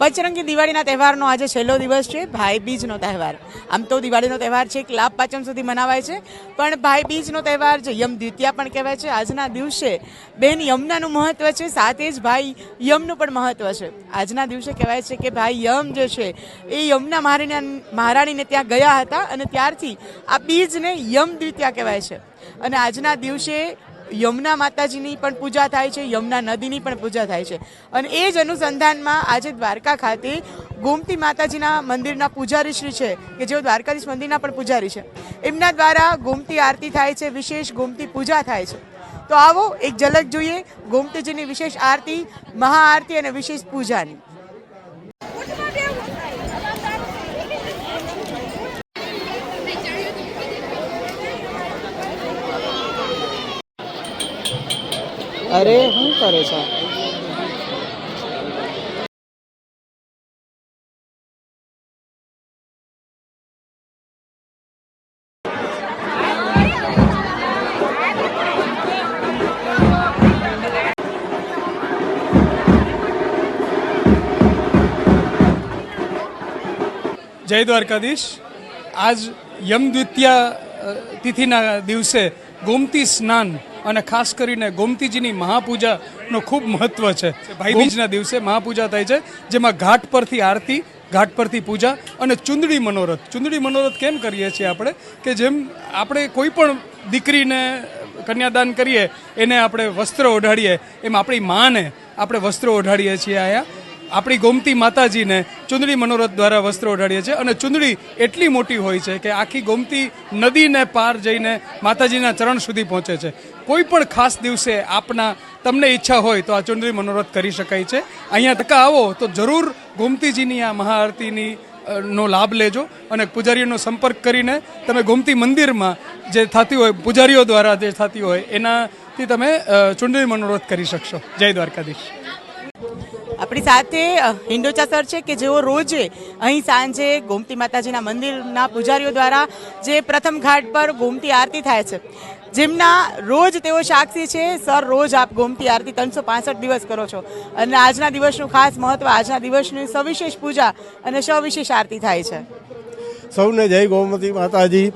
પચરંગી દિવાળીના તહેવારનો આજે છેલ્લો દિવસ છે, ભાઈબીજનો તહેવાર. આમ તો દિવાળીનો તહેવાર છે લાભ પાંચમ સુધી મનાવાય છે, પણ ભાઈબીજનો તહેવાર જે યમ દ્વિતીયા પણ કહેવાય છે. આજના દિવસે બેન યમુનાનું મહત્વ છે, સાથે જ ભાઈ યમનું પણ મહત્વ છે. આજના દિવસે કહેવાય છે કે ભાઈ યમ જે છે એ યમુના મહારાણીને ત્યાં ગયા હતા અને ત્યારથી આ બીજને યમ દ્વિતીયા કહેવાય છે. અને આજના દિવસે યમુના માતાજીની પણ પૂજા થાય છે, યમુના નદીની પણ પૂજા થાય છે. અને એ જ અનુસંધાનમાં આજે દ્વારકા ખાતે ગોમતી માતાજીના મંદિરના પૂજારી શ્રી છે કે જેઓ દ્વારકાધીશ મંદિરના પણ પૂજારી છે, એમના દ્વારા ગોમતી આરતી થાય છે, વિશેષ ગોમતી પૂજા થાય છે. તો આવો એક ઝલક જોઈએ ગોમતીજીની વિશેષ આરતી, મહાઆરતી અને વિશેષ પૂજાની. અરે શું કરે છે? જય દ્વારકાધીશ. આજ યમ દ્વિતીયા તિથિના દિવસે ગોમતી સ્નાન અને ખાસ કરીને ગોમતીજીની મહાપૂજાનો ખૂબ મહત્વ છે. ભાઈબીજના દિવસે મહાપૂજા થાય છે, જેમાં ઘાટ પરથી આરતી, ઘાટ પરથી પૂજા અને ચુંદડી મનોરથ. ચુંદડી મનોરથ કેમ કરીએ છીએ આપણે કે જેમ આપણે કોઈ પણ દીકરીને કન્યાદાન કરીએ એને આપણે વસ્ત્ર ઓઢાડીએ, એમ આપણી માને આપણે વસ્ત્ર ઓઢાડીએ છીએ. અહીંયા આપણી ગોમતી માતાજીને ચુંદડી મનોરથ દ્વારા વસ્ત્ર ઓઢાડીએ છીએ. અને ચુંદડી એટલી મોટી હોય છે કે આખી ગોમતી નદીને પાર જઈને માતાજીના ચરણ સુધી પહોંચે છે. કોઈ પણ ખાસ દિવસે તમને ઈચ્છા હોય તો આ ચુંદડી મનોરથ કરી શકાય છે. અહીંયા તકા આવો તો જરૂર ગોમતીજીની આ મહાઆરતીની નો લાભ લેજો અને પૂજારીઓનો સંપર્ક કરીને તમે ગોમતી મંદિરમાં જે થતી હોય, પૂજારીઓ દ્વારા જે થતી હોય એનાથી તમે ચુંદડી મનોરથ કરી શકશો. જય દ્વારકાધીશ. આપણી સાથે હિંડોચા સર છે કે જેઓ રોજે અહીં સાંજે ગોમતી માતાજીના મંદિરના પૂજારીઓ દ્વારા જે પ્રથમ ઘાટ પર ગોમતી આરતી થાય છે, જેમના રોજ તેઓ સાક્ષી છે. સર, રોજ આપ ગોમતી આરતી 365 દિવસ કરો છો અને આજના દિવસનું ખાસ મહત્વ, આજના દિવસની સવિશેષ પૂજા અને સવિશેષ આરતી થાય છે. સૌને જય ગોમતી માતાજી.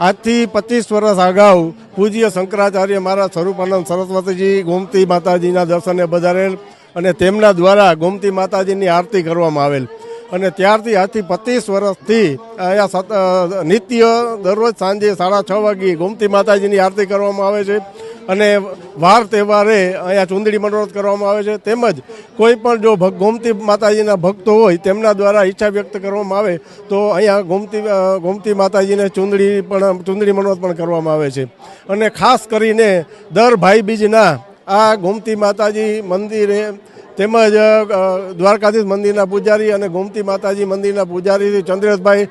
આજથી 25 વર્ષ અગાઉ પૂજ્ય શંકરાચાર્ય મહારાજ સ્વરૂપાનંદ સરસ્વતીજી ગોમતી માતાજીના દર્શને પધારેલ અને તેમના દ્વારા ગોમતી માતાજીની આરતી કરવામાં આવેલ. અને ત્યારથી આજથી 25 વર્ષથી અહીંયા નિત્ય દરરોજ સાંજે 6:30 વાગ્યે ગોમતી માતાજીની આરતી કરવામાં આવે છે. અને વાર તહેવારે અહીંયા ચુંદડી મનોરથ કરવામાં આવે છે. તેમજ કોઈ પણ જો ગોમતી માતાજીના ભક્તો હોય તેમના દ્વારા ઈચ્છા વ્યક્ત કરવામાં આવે તો અહીંયા ગોમતી માતાજીને ચુંદડી મનોરથ પણ કરવામાં આવે છે. અને ખાસ કરીને દર ભાઈબીજના આ ગોમતી માતાજી મંદિરે તેમજ દ્વારકાધીશ મંદિરના પૂજારી અને ગોમતી માતાજી મંદિરના પૂજારી ચંદ્રેશભાઈ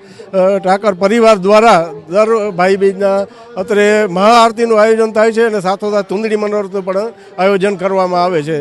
ઠાકર પરિવાર દ્વારા દર ભાઈબીજના અત્રે મહાઆરતીનું આયોજન થાય છે અને સાથોસાથ ચુંદડી મનોરથનું પણ આયોજન કરવામાં આવે છે.